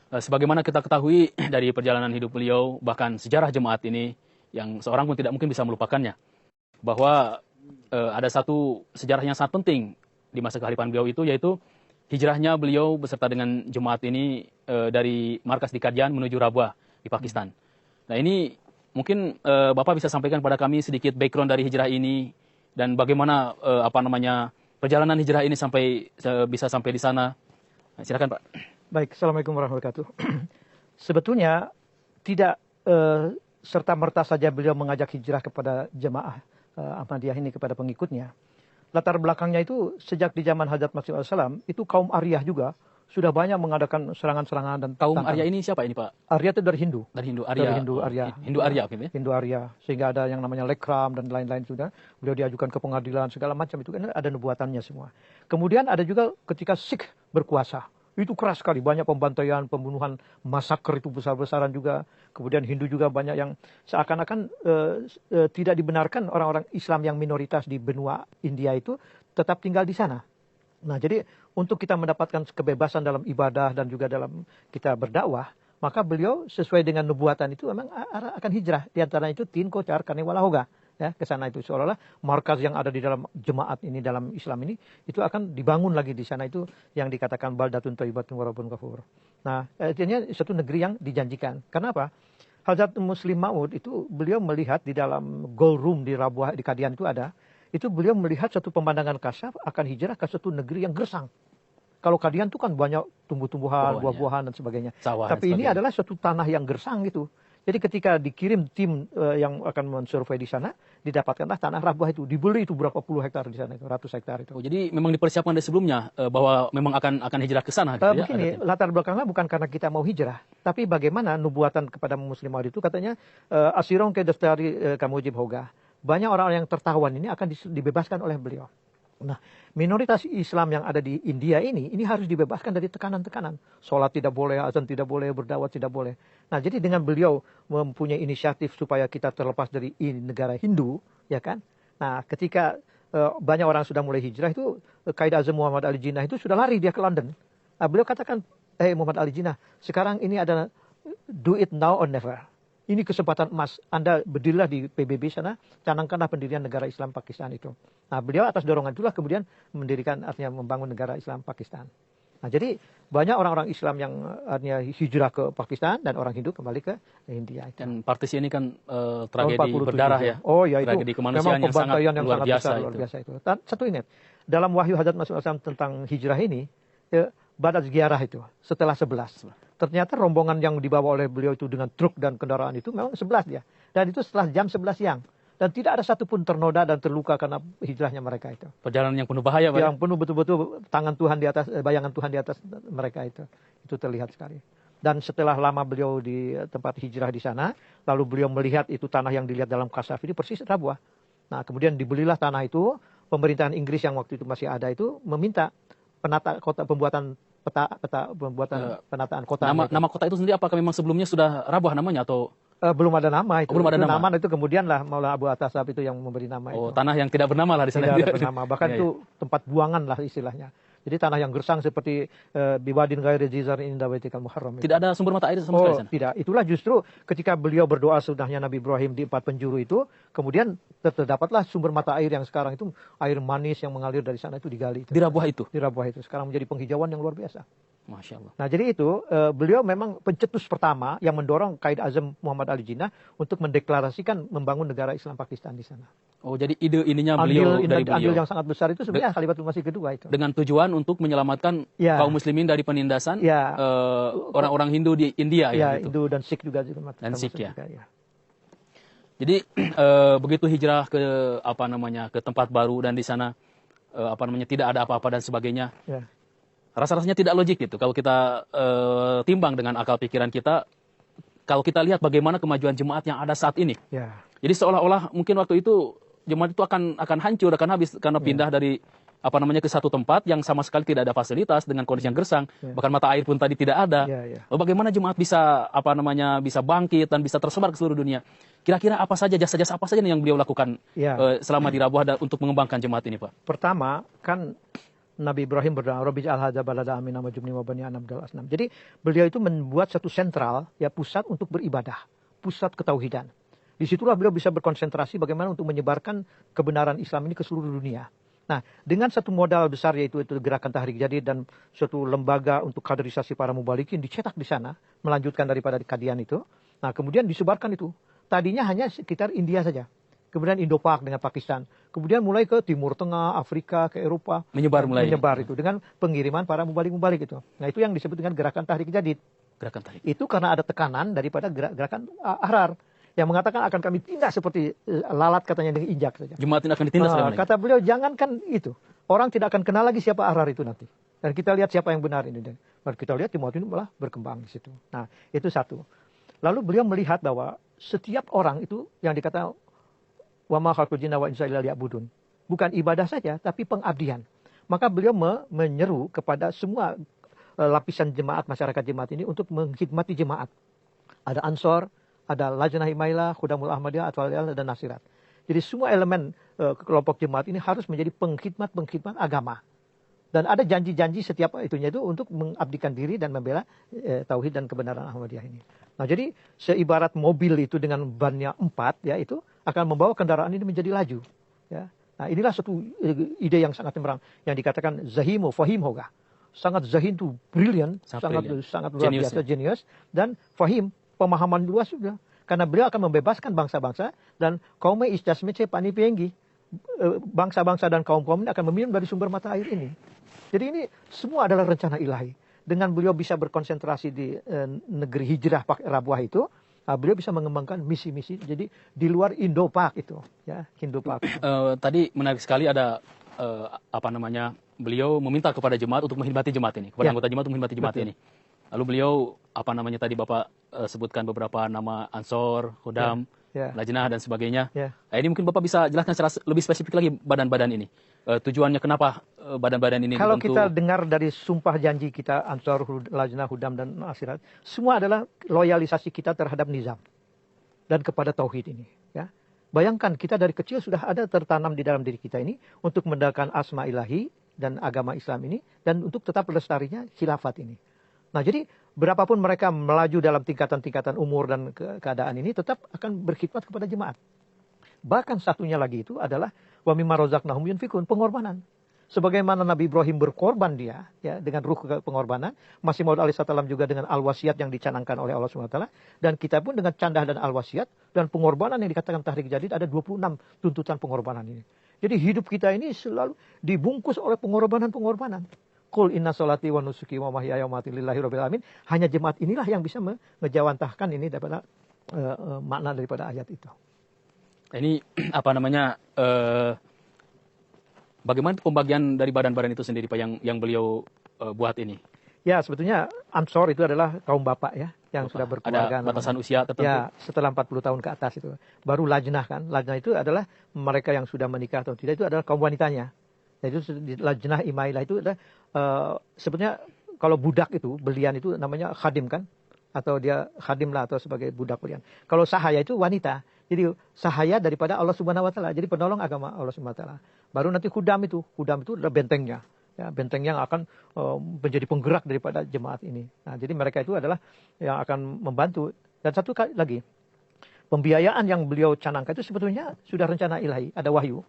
Sebagaimana kita ketahui dari perjalanan hidup beliau, bahkan sejarah jemaat ini yang seorang pun tidak mungkin bisa melupakannya, bahwa ada satu sejarah yang sangat penting di masa kekhalifahan beliau itu, yaitu hijrahnya beliau beserta dengan jemaat ini dari markas di Kajian menuju Rabwah di Pakistan. Nah ini mungkin Bapak bisa sampaikan pada kami sedikit background dari hijrah ini dan bagaimana perjalanan hijrah ini bisa sampai di sana. Nah, silakan Pak. Baik, Assalamualaikum warahmatullahi wabarakatuh. Sebetulnya tidak serta-merta saja beliau mengajak hijrah kepada jemaah Ahmadiyah ini, kepada pengikutnya. Latar belakangnya itu sejak di zaman Hadrat Masih Al-Salam, itu kaum Aryah juga sudah banyak mengadakan serangan-serangan dan kaum Arya ini siapa ini Pak? Arya itu dari Hindu. Dari Hindu Arya. Hindu Arya gitu ya. Hindu Arya. Sehingga ada yang namanya Lekram dan lain-lain sudah. Beliau diajukan ke pengadilan segala macam itu kan ada nubuatannya semua. Kemudian ada juga ketika Sikh berkuasa. Itu keras sekali, banyak pembantaian, pembunuhan, masaker itu besar-besaran juga. Kemudian Hindu juga banyak yang seakan-akan tidak dibenarkan orang-orang Islam yang minoritas di benua India itu tetap tinggal di sana. Nah jadi untuk kita mendapatkan kebebasan dalam ibadah dan juga dalam kita berdakwah, maka beliau sesuai dengan nubuatan itu memang akan hijrah. Di antara itu Tin Kocar Kanewala Hoga. Ya, ke sana itu seolah-olah markas yang ada di dalam jemaat ini, dalam Islam ini, itu akan dibangun lagi di sana, itu yang dikatakan baldatun thayyibatun wa rabbun ghafur. Nah, artinya satu negeri yang dijanjikan. Kenapa? Hazrat Muslim Maud itu beliau melihat di dalam gold room di Rabwah di Kadian itu ada, itu beliau melihat satu pemandangan kasyaf akan hijrah ke satu negeri yang gersang. Kalau Kadian itu kan banyak tumbuh-tumbuhan, buah-buahan dan sebagainya. Sawah, tapi ini adalah suatu tanah yang gersang gitu. Jadi ketika dikirim tim yang akan mensurvei di sana, didapatkanlah tanah Rabwah itu. Dibeli itu berapa puluh hektar di sana, itu, ratus hektar itu. Oh, jadi memang dipersiapkan dari sebelumnya bahwa memang akan hijrah ke sana gitu ya? Begini, latar belakangnya bukan karena kita mau hijrah, tapi bagaimana nubuatan kepada Muslim itu katanya asirong ke daftari kamujib hoga. Banyak orang yang tertawan ini akan dibebaskan oleh beliau. Nah, minoritas Islam yang ada di India ini harus dibebaskan dari tekanan-tekanan. Sholat tidak boleh, azan tidak boleh, berdakwah tidak boleh. Nah, jadi dengan beliau mempunyai inisiatif supaya kita terlepas dari negara Hindu, ya kan? Nah, ketika banyak orang sudah mulai hijrah itu, Qaid Azam Muhammad Ali Jinnah itu sudah lari dia ke London. Nah, beliau katakan, Muhammad Ali Jinnah, sekarang ini ada do it now or never. Ini kesempatan emas. Anda berdirilah di PBB sana, canangkanlah pendirian negara Islam Pakistan itu. Nah, beliau atas dorongan itulah kemudian mendirikan, artinya membangun negara Islam Pakistan. Nah, jadi banyak orang-orang Islam yang artinya hijrah ke Pakistan dan orang Hindu kembali ke India. Dan partisi ini kan tragedi berdarah ya. Oh ya, itu tragedi kemanusiaan memang pembantaian yang luar sangat biasa, besar, luar biasa itu. Satu ingat, dalam wahyu Hadrat Masih Al-Salam tentang hijrah ini, Badat Ziarah itu setelah 11. Ternyata rombongan yang dibawa oleh beliau itu dengan truk dan kendaraan itu memang 11 dia. Dan itu setelah jam 11 siang. Dan tidak ada satupun ternoda dan terluka karena hijrahnya mereka itu. Perjalanan yang penuh bahaya, Pak. Yang penuh betul-betul tangan Tuhan di atas, bayangan Tuhan di atas mereka itu. Itu terlihat sekali. Dan setelah lama beliau di tempat hijrah di sana, lalu beliau melihat itu tanah yang dilihat dalam kasaf ini persis Rabwah. Nah, kemudian dibelilah tanah itu, pemerintahan Inggris yang waktu itu masih ada itu meminta penata kota, pembuatan penataan kota. Nama kota itu sendiri apakah memang sebelumnya sudah Rabwah namanya atau belum ada nama itu? Belum ada nama. Nama itu kemudian lah Maulana Abu Atasab itu yang memberi nama itu. Tanah yang tidak bernama lah di sana. Tidak bernama, bahkan itu tempat buangan lah istilahnya. Jadi tanah yang gersang seperti biwadin ghairi jizar inda baitikal muharram. Tidak ada sumber mata air sama sekali di sana. Tidak. Itulah justru ketika beliau berdoa sunnahnya Nabi Ibrahim di 4 penjuru itu, kemudian terdapatlah sumber mata air yang sekarang itu air manis yang mengalir dari sana itu digali. Di Rabwah itu? Di Rabwah itu. Sekarang menjadi penghijauan yang luar biasa. Masya Allah. Nah jadi itu beliau memang pencetus pertama yang mendorong Qaid Azam Muhammad Ali Jinnah untuk mendeklarasikan membangun negara Islam Pakistan di sana. Oh jadi ide ininya beliau dari beliau. Andil yang sangat besar itu sebenarnya Khalifatul Masih kedua itu. Dengan tujuan untuk menyelamatkan kaum muslimin dari penindasan orang-orang Hindu di India ya. Gitu. Hindu dan Sikh juga. Dan Sikh ya. Jadi begitu hijrah ke ke tempat baru dan di sana tidak ada apa-apa dan sebagainya. Ya. Rasa-rasanya tidak logik gitu. Kalau kita timbang dengan akal pikiran kita, kalau kita lihat bagaimana kemajuan jemaat yang ada saat ini. Ya. Jadi seolah-olah mungkin waktu itu jemaat itu akan hancur, akan habis karena pindah dari ke satu tempat yang sama sekali tidak ada fasilitas dengan kondisi yang gersang, bahkan mata air pun tadi tidak ada. Lalu bagaimana jemaat bisa bisa bangkit dan bisa tersebar ke seluruh dunia? Kira-kira apa saja jasa-jasa apa saja yang beliau lakukan selama di Rabwah untuk mengembangkan jemaat ini, Pak? Pertama kan Nabi Ibrahim berdoa, Rabbi ja'al hadza balada aminan waj'alni wa bani an na'budal asnam. Jadi beliau itu membuat satu sentral, ya, pusat untuk beribadah, pusat ketauhidan. Disitulah beliau bisa berkonsentrasi bagaimana untuk menyebarkan kebenaran Islam ini ke seluruh dunia. Nah, dengan satu modal besar yaitu gerakan Tahrik Jadid dan suatu lembaga untuk kaderisasi para mubalikin dicetak di sana, melanjutkan daripada Qadian itu. Nah, kemudian disebarkan itu. Tadinya hanya sekitar India saja. Kemudian Indo-Pak dengan Pakistan. Kemudian mulai ke Timur Tengah, Afrika, ke Eropa. Menyebar itu dengan pengiriman para mubalik-mubalik itu. Nah, itu yang disebut dengan gerakan Tahrik Jadid. Gerakan Tahrik. Itu karena ada tekanan daripada gerakan Ahrar yang mengatakan akan kami tindak seperti lalat, katanya, dengan injak saja. Jemaat ini akan ditindas. Kata beliau, jangankan itu. Orang tidak akan kenal lagi siapa Ahrar itu nanti. Dan kita lihat siapa yang benar ini. Dan kita lihat jemaat ini malah berkembang di situ. Nah, itu satu. Lalu beliau melihat bahwa setiap orang itu yang dikatakan wa ma khalaqul jinna wal insa illa liya'budun. Bukan ibadah saja, tapi pengabdian. Maka beliau menyeru kepada semua lapisan jemaat, masyarakat jemaat ini untuk mengkhidmati jemaat. Ada Ansor, ada Lajnah Himailah, Khudamul Ahmadiyah, Atwaliyah, dan Nasirat. Jadi semua elemen kelompok jemaat ini harus menjadi pengkhidmat agama. Dan ada janji-janji setiap itunya itu untuk mengabdikan diri dan membela tauhid dan kebenaran Ahmadiyah ini. Nah, jadi seibarat mobil itu dengan bannya 4, ya, itu akan membawa kendaraan ini menjadi laju. Ya. Nah, inilah satu ide yang sangat cemerlang yang dikatakan zahimu fahim hoga. Sangat zahim itu brilliant, sangat luar biasa, genius, dan fahim, pemahaman luas juga. Karena beliau akan membebaskan bangsa-bangsa dan kaum istasmece pani penggi. Bangsa-bangsa dan kaum-kaum ini akan meminum dari sumber mata air ini. Jadi ini semua adalah rencana ilahi. Dengan beliau bisa berkonsentrasi di negeri hijrah Rabuah itu, beliau bisa mengembangkan misi-misi. Jadi di luar Indo-Pak itu, ya, Indo-Pak. Tadi menarik sekali ada beliau meminta kepada jemaat untuk menghormati jemaat ini, kepada anggota jemaat untuk menghormati jemaat ini. Lalu beliau tadi Bapak sebutkan beberapa nama Ansor, Khudam, Lajnah dan sebagainya. Nah, ini mungkin Bapak bisa jelaskan secara lebih spesifik lagi badan-badan ini. Tujuannya kenapa badan-badan ini kalau dibentuk? Kita dengar dari sumpah janji kita Ansor, Lajnah, Khudam, dan Nasirat, semua adalah loyalisasi kita terhadap nizam dan kepada tauhid ini. Ya. Bayangkan kita dari kecil sudah ada tertanam di dalam diri kita ini untuk menegakkan asma ilahi dan agama Islam ini dan untuk tetap lestarinya khilafat ini. Nah, jadi berapapun mereka melaju dalam tingkatan-tingkatan umur dan keadaan ini tetap akan berkhidmat kepada jemaat. Bahkan satunya lagi itu adalah wa mimma razaqnahum yunfikun, pengorbanan. Sebagaimana Nabi Ibrahim berkorban dia, ya, dengan ruh pengorbanan, Masih Maud alaihissalam juga dengan al-wasiat yang dicanangkan oleh Allah SWT, dan kita pun dengan candah dan al-wasiat dan pengorbanan yang dikatakan Tahrik Jadid, ada 26 tuntutan pengorbanan ini. Jadi hidup kita ini selalu dibungkus oleh pengorbanan-pengorbanan. Qul inna sholati wa nusuki wa mahyaya wa mamati lillahi rabbil alamin. Hanya jemaat inilah yang bisa mengejawantahkan ini daripada makna daripada ayat itu. Ini bagaimana pembagian dari badan-badan itu sendiri Pak yang beliau buat ini? Ya, sebetulnya Ansor itu adalah kaum bapak, ya, yang sudah berkeluarga. Ada batasan usia tertentu? Ya, setelah 40 tahun ke atas itu. Baru Lajnah kan. Lajnah itu adalah mereka yang sudah menikah atau tidak, itu adalah kaum wanitanya. Jadi Lajnah Imailah itu adalah sebetulnya kalau budak itu, belian itu namanya khadim kan, atau dia khadim lah atau sebagai budak belian. Kalau sahaya itu wanita, jadi sahaya daripada Allah Subhanahu Wa Taala, jadi penolong agama Allah Subhanahu Wa Taala. Baru nanti khudam itu adalah bentengnya, ya, benteng yang akan menjadi penggerak daripada jemaat ini. Nah, jadi mereka itu adalah yang akan membantu. Dan satu kali lagi, pembiayaan yang beliau canangkan itu sebetulnya sudah rencana ilahi, ada wahyu.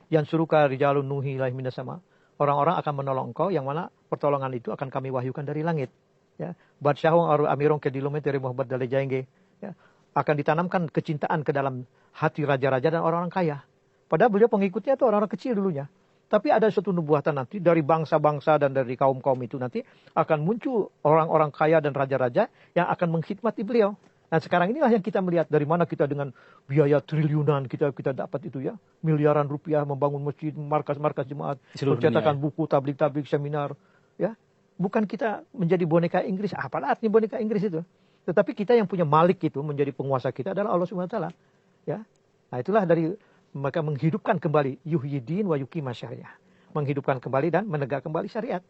Yang suruka rijalun nuhi ilahi minas sama. Orang-orang akan menolong engkau yang mana pertolongan itu akan kami wahyukan dari langit. Ya, badsyahung aru amirong kedilometri muhabbad dalai jengge. Ya, akan ditanamkan kecintaan ke dalam hati raja-raja dan orang-orang kaya. Padahal beliau pengikutnya itu orang-orang kecil dulunya. Tapi ada suatu nubuatan nanti dari bangsa-bangsa dan dari kaum-kaum itu nanti akan muncul orang-orang kaya dan raja-raja yang akan mengkhidmati beliau. Nah, sekarang inilah yang kita melihat dari mana kita dengan biaya triliunan kita dapat itu, ya, miliaran rupiah membangun masjid, markas-markas jemaat, percetakan buku, tablik-tablik, seminar, ya. Bukan kita menjadi boneka Inggris, apalah artinya boneka Inggris itu. Tetapi kita yang punya malik itu menjadi penguasa kita adalah Allah Subhanahu Wa Taala, ya. Nah, itulah dari mereka menghidupkan kembali yuhyidin wa yuqima syariah, menghidupkan kembali dan menegakkan kembali syariat.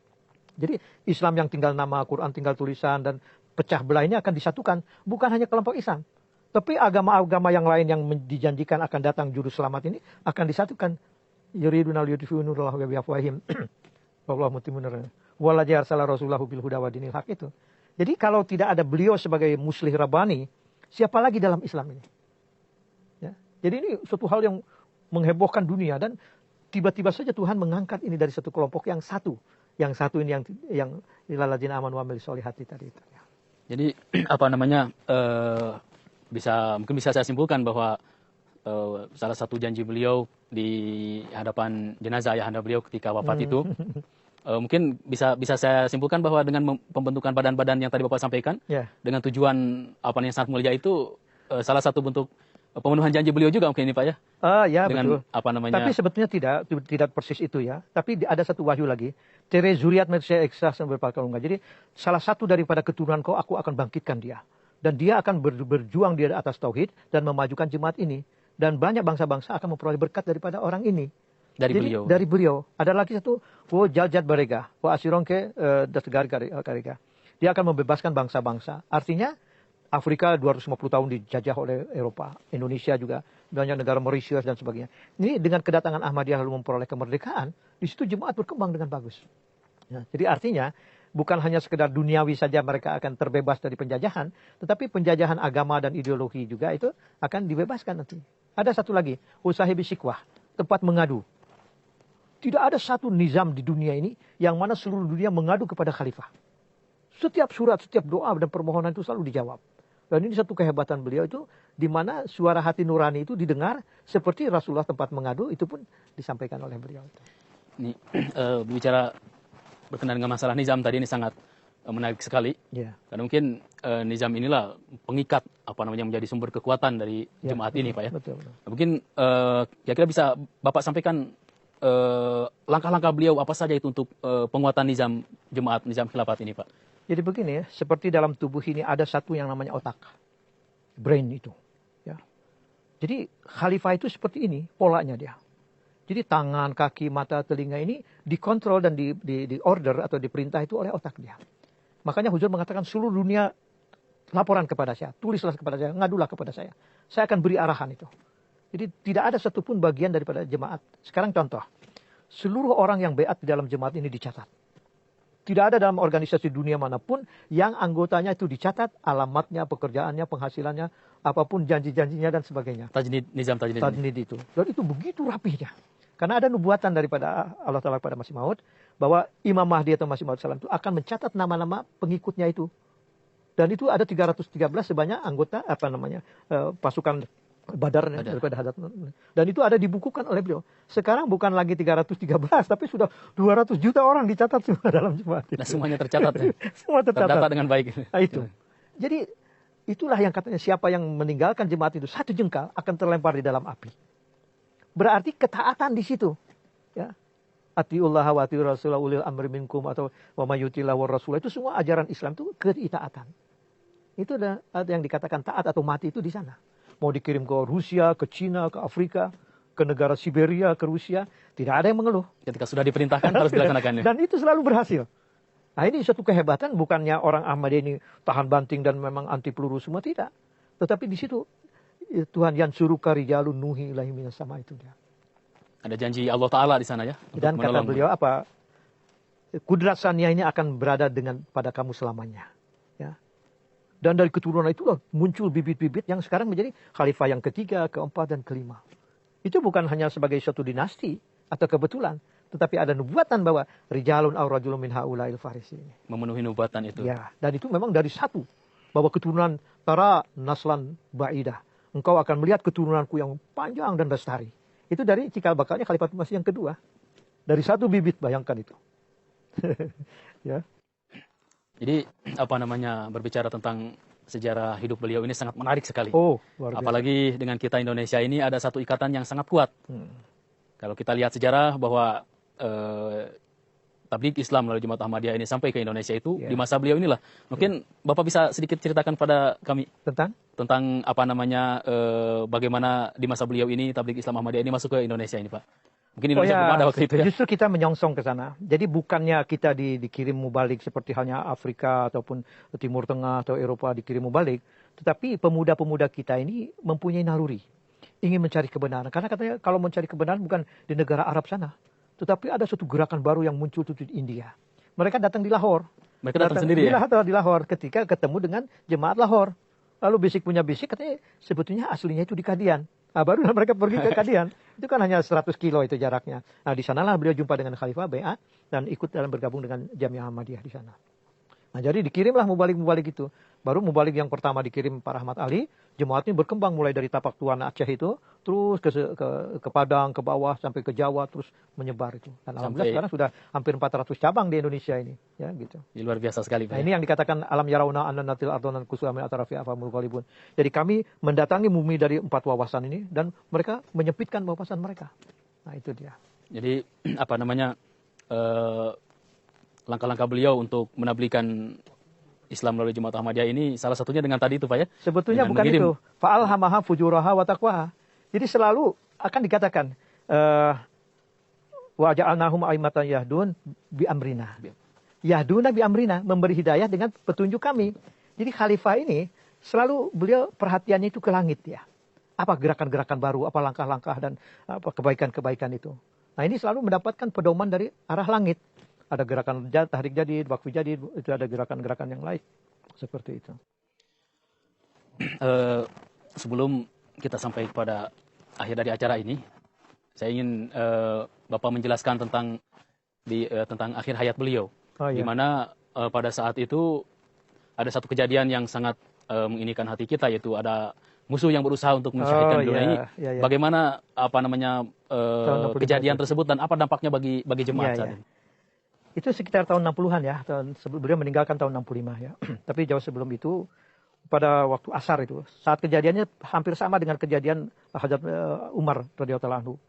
Jadi Islam yang tinggal nama, Quran tinggal tulisan dan pecah belah ini akan disatukan. Bukan hanya kelompok Islam. Tapi agama-agama yang lain yang dijanjikan akan datang juru selamat ini akan disatukan. Yuriduna liyudfi'u nurallahi bi afwahihim. Allah mutimunir. Walaji arsala rasulahu bil huda wa dinil haq itu. Jadi kalau tidak ada beliau sebagai muslih rabbani, siapa lagi dalam Islam ini? Ya. Jadi ini suatu hal yang menghebohkan dunia, dan tiba-tiba saja Tuhan mengangkat ini dari satu kelompok yang satu. Yang satu ini yang lilladzina amanu wa amilus solihati tadi itu. Ya. Jadi apa namanya, mungkin bisa saya simpulkan bahwa salah satu janji beliau di hadapan jenazah ayahanda beliau ketika wafat itu, mungkin bisa saya simpulkan bahwa dengan pembentukan badan-badan yang tadi Bapak sampaikan, dengan tujuan apa yang sangat mulia itu, salah satu bentuk pemenuhan janji beliau juga mungkin ini Pak ya? Ya dengan, betul. Apa namanya? Tapi sebetulnya tidak persis itu ya. Tapi ada satu wahyu lagi. Tere zuriat mersia eksas berpakalunga. Jadi salah satu daripada keturunanku aku akan bangkitkan dia. Dan dia akan berjuang di atas tauhid dan memajukan jemaat ini. Dan banyak bangsa-bangsa akan memperoleh berkat daripada orang ini. Dari beliau. Ada lagi satu, wo jaljat barega, wo asirongke dasgar karega. Dia akan membebaskan bangsa-bangsa. Artinya Afrika 250 tahun dijajah oleh Eropa, Indonesia juga, banyak negara Mauritius dan sebagainya. Ini dengan kedatangan Ahmadiyah lalu memperoleh kemerdekaan, di situ jemaat berkembang dengan bagus. Ya, jadi artinya bukan hanya sekedar duniawi saja mereka akan terbebas dari penjajahan, tetapi penjajahan agama dan ideologi juga itu akan dibebaskan nanti. Ada satu lagi, usahibi sikwah, tempat mengadu. Tidak ada satu nizam di dunia ini yang mana seluruh dunia mengadu kepada khalifah. Setiap surat, setiap doa dan permohonan itu selalu dijawab. Dan ini satu kehebatan beliau itu, di mana suara hati nurani itu didengar seperti Rasulullah tempat mengadu, itu pun disampaikan oleh beliau. Ini berbicara berkenaan dengan masalah nizam tadi ini sangat menarik sekali. Karena mungkin nizam inilah pengikat menjadi sumber kekuatan dari jemaat ini Pak ya. Betul. Mungkin kira-kira bisa Bapak sampaikan langkah-langkah beliau apa saja itu untuk penguatan nizam jemaat, nizam khilafat ini Pak. Jadi begini ya, seperti dalam tubuh ini ada satu yang namanya otak, brain itu. Ya. Jadi khalifah itu seperti ini polanya dia. Jadi tangan, kaki, mata, telinga ini dikontrol dan di order atau diperintah itu oleh otak dia. Makanya Huzur mengatakan seluruh dunia laporan kepada saya, tulislah kepada saya, ngadulah kepada saya. Saya akan beri arahan itu. Jadi tidak ada satupun bagian daripada jemaat. Sekarang contoh, seluruh orang yang beat di dalam jemaat ini dicatat. Tidak ada dalam organisasi dunia manapun yang anggotanya itu dicatat, alamatnya, pekerjaannya, penghasilannya, apapun janji-janjinya dan sebagainya. Nizam Tajdid itu. Dan itu begitu rapihnya. Karena ada nubuatan daripada Allah Ta'ala kepada Masih Maud, bahwa Imam Mahdi atau Masih Maud Salam itu akan mencatat nama-nama pengikutnya itu. Dan itu ada 313 sebanyak anggota, pasukan Badar daripada Hadat. Dan itu ada dibukukan oleh beliau. Sekarang bukan lagi 313, tapi sudah 200 juta orang dicatat semua dalam jemaat itu. Nah, semuanya tercatat ya? Semua tercatat. Terdata dengan baik. Nah, itu. Jadi itulah yang katanya siapa yang meninggalkan jemaat itu satu jengkal akan terlempar di dalam api. Berarti ketaatan di situ. Ya. Atiullah wa atiur rasulah ulil amri minkum atau wa mayutillah wa rasulah, itu semua ajaran Islam itu ketaatan. Itu ada yang dikatakan taat atau mati itu di sana. Mau dikirim ke Rusia, ke Cina, ke Afrika, ke negara Siberia, ke Rusia, tidak ada yang mengeluh. Ketika sudah diperintahkan harus dilaksanakannya. Dan itu selalu berhasil. Nah ini satu kehebatan, bukannya orang Ahmadiyah ini tahan banting dan memang anti peluru semua, tidak. Tetapi di situ Tuhan yang suruh karijalun nuhi ilahi minas sama itu dia. Ada janji Allah Ta'ala di sana ya. Dan kata beliau apa? Kudrat sania ini akan berada pada kamu selamanya. Ya. Dan dari keturunan itulah muncul bibit-bibit yang sekarang menjadi khalifah yang ketiga, keempat, dan kelima. Itu bukan hanya sebagai suatu dinasti atau kebetulan, tetapi ada nubuatan bahwa rijalun aw rajulun min haula'il farisi. Memenuhi nubuatan itu. Ya, dan itu memang dari satu. Bahwa keturunan tara naslan ba'idah. Engkau akan melihat keturunanku yang panjang dan lestari. Itu dari cikal bakalnya Khalifah Masih yang kedua. Dari satu bibit, bayangkan itu. Ya. Jadi berbicara tentang sejarah hidup beliau ini sangat menarik sekali. Apalagi dengan kita Indonesia ini ada satu ikatan yang sangat kuat. Kalau kita lihat sejarah bahwa tabligh Islam melalui Jemaat Ahmadiyah ini sampai ke Indonesia itu di masa beliau inilah. Mungkin Bapak bisa sedikit ceritakan pada kami tentang bagaimana di masa beliau ini tabligh Islam Ahmadiyah ini masuk ke Indonesia ini Pak. Mungkin Indonesia belum ada waktu itu ya. Justru kita menyongsong ke sana. Jadi bukannya kita dikirim mubalik seperti halnya Afrika ataupun Timur Tengah atau Eropa dikirim mubalik. Tetapi pemuda-pemuda kita ini mempunyai naluri. Ingin mencari kebenaran. Karena katanya kalau mencari kebenaran bukan di negara Arab sana. Tetapi ada suatu gerakan baru yang muncul di India. Mereka datang di Lahore. Mereka datang sendiri ya? Di Lahore ketika ketemu dengan jemaat Lahore. Lalu bisik punya bisik katanya sebetulnya aslinya itu di Qadian. Nah, baru mereka pergi ke Qadian. Itu kan hanya 100 kilo itu jaraknya. Nah, di sanalah beliau jumpa dengan Khalifah Bai'at dan ikut dalam bergabung dengan Jamiah Ahmadiyah di sana. Nah, jadi dikirimlah mubalik-mubalik itu. Baru mubalik yang pertama dikirim Pak Rahmat Ali, jemaat ini berkembang mulai dari Tapak Tuan Aceh itu, terus ke Padang, ke bawah, sampai ke Jawa, terus menyebar itu. Dan alhamdulillah sekarang sudah hampir 400 cabang di Indonesia ini. Ya, gitu. Luar biasa sekali Pak. Nah, ini yang dikatakan alam yarauna annatil ardonan kusuamin atarafi afamul ghalibun. Jadi kami mendatangi bumi dari 4 wawasan ini, dan mereka menyempitkan wawasan mereka. Nah, itu dia. Jadi, apa namanya, langkah-langkah beliau untuk menablikan Islam melalui Jemaat Ahmadiyah ini salah satunya dengan tadi itu Pak ya? Sebetulnya bukan itu. Fa'alhamaha fujuraha wa taqwaha. Jadi selalu akan dikatakan wa ja'alnahum a'immatan yahdun bi amrina. Yahduna bi amrina, memberi hidayah dengan petunjuk kami. Jadi khalifah ini selalu beliau perhatiannya itu ke langit ya. Apa gerakan-gerakan baru, apa langkah-langkah dan apa kebaikan-kebaikan itu. Nah, ini selalu mendapatkan pedoman dari arah langit. Ada gerakan tahrik jadid, wakfi jadid, itu ada gerakan-gerakan yang lain. Seperti itu. Sebelum kita sampai kepada akhir dari acara ini, saya ingin Bapak menjelaskan tentang akhir hayat beliau. Oh, iya. Di mana pada saat itu ada satu kejadian yang sangat menginikan hati kita, yaitu ada musuh yang berusaha untuk mensyahidkan beliau ini. Iya. Bagaimana kejadian tersebut dan apa dampaknya bagi jemaat saat ini? Itu sekitar tahun 60-an ya, beliau meninggalkan tahun 65 ya. Tapi jauh sebelum itu, pada waktu asar itu, saat kejadiannya hampir sama dengan kejadian Hadrat Umar radhiyallahu anhu.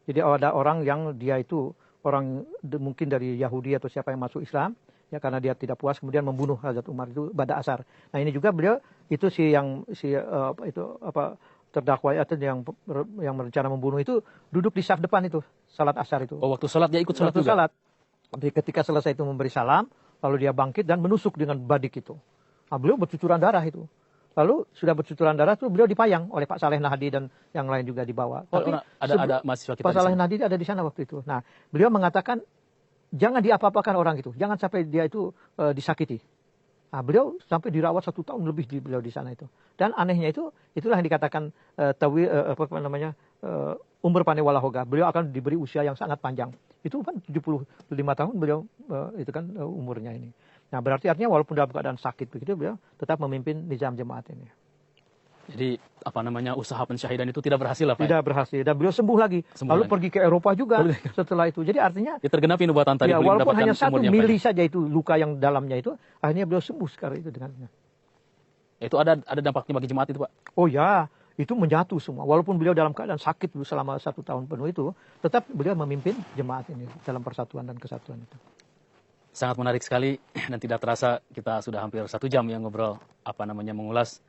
Jadi ada orang yang dia itu orang mungkin dari Yahudi atau siapa yang masuk Islam, ya karena dia tidak puas kemudian membunuh Hadrat Umar itu pada asar. Nah, ini juga beliau itu terdakwa atau yang berencana membunuh itu duduk di saf depan itu, salat asar itu. Oh, waktu salat dia ikut salat juga? Salat. Jadi ketika selesai itu memberi salam, lalu dia bangkit dan menusuk dengan badik itu. Nah, beliau bercucuran darah itu. Lalu sudah bercucuran darah itu beliau dipayang oleh Pak Saleh Nahdi dan yang lain juga dibawa. Tapi ada mahasiswa kita. Pak Saleh Nahdi ada di sana waktu itu. Nah, beliau mengatakan jangan diapa-apakan orang itu, jangan sampai dia itu disakiti. Nah, beliau sampai dirawat 1 tahun lebih beliau di sana itu. Dan anehnya itulah yang dikatakan umur panewala hoga. Beliau akan diberi usia yang sangat panjang. Itu kan 75 tahun beliau itu kan umurnya ini. Nah, berarti artinya walaupun dalam keadaan sakit begitu beliau tetap memimpin nizam jemaat ini. Jadi usaha pensyahidan itu tidak berhasil Pak? Tidak berhasil, dan beliau sembuh lagi. Lalu pergi ke Eropa juga setelah itu. Jadi artinya tergenapi nubuatan tadi. Ya, walaupun hanya 1 mili saja itu luka yang dalamnya itu, akhirnya beliau sembuh sekarang itu dengannya. Itu ada dampaknya bagi jemaat itu Pak? Oh ya, itu menyatu semua. Walaupun beliau dalam keadaan sakit selama 1 tahun penuh itu, tetap beliau memimpin jemaat ini dalam persatuan dan kesatuan itu. Sangat menarik sekali, dan tidak terasa kita sudah hampir 1 jam yang ngobrol mengulas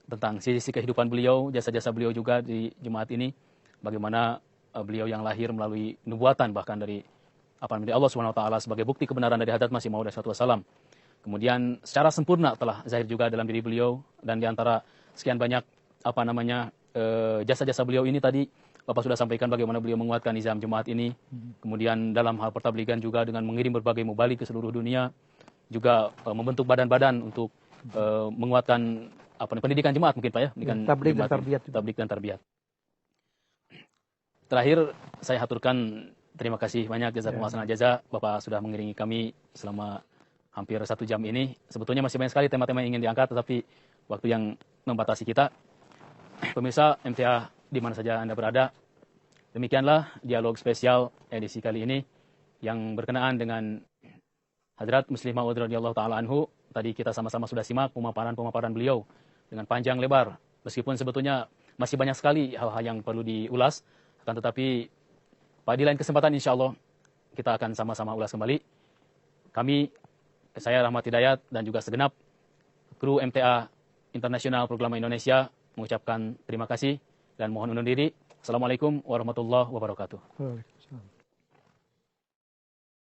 tentang sisi kehidupan beliau, jasa-jasa beliau juga di jemaat ini, bagaimana beliau yang lahir melalui nubuatan bahkan dari Allah SWT sebagai bukti kebenaran dari Hadrat Masih Maud SAW. Kemudian secara sempurna telah zahir juga dalam diri beliau, dan diantara sekian banyak jasa-jasa beliau ini tadi Bapak sudah sampaikan bagaimana beliau menguatkan nizam jemaat ini. Kemudian dalam hal pertabligan juga dengan mengirim berbagai mubalik ke seluruh dunia, juga membentuk badan-badan untuk menguatkan pendidikan jemaat mungkin Pak ya, tabligh dan tarbiyat. Terakhir saya haturkan terima kasih banyak jazakumullah khairan jaza, Bapak sudah mengiringi kami selama hampir 1 jam ini. Sebetulnya masih banyak sekali tema-tema yang ingin diangkat, tetapi waktu yang membatasi kita. Pemirsa MTA di mana saja Anda berada, demikianlah dialog spesial edisi kali ini yang berkenaan dengan Hadrat Muslim Maud radhiyallahu taala anhu. Tadi kita sama-sama sudah simak pemaparan beliau dengan panjang lebar. Meskipun sebetulnya masih banyak sekali hal-hal yang perlu diulas, akan tetapi pada lain kesempatan insya Allah kita akan sama-sama ulas kembali. Saya Rahmat Hidayat dan juga segenap kru MTA Internasional Program Indonesia mengucapkan terima kasih dan mohon undur diri. Assalamualaikum warahmatullahi wabarakatuh.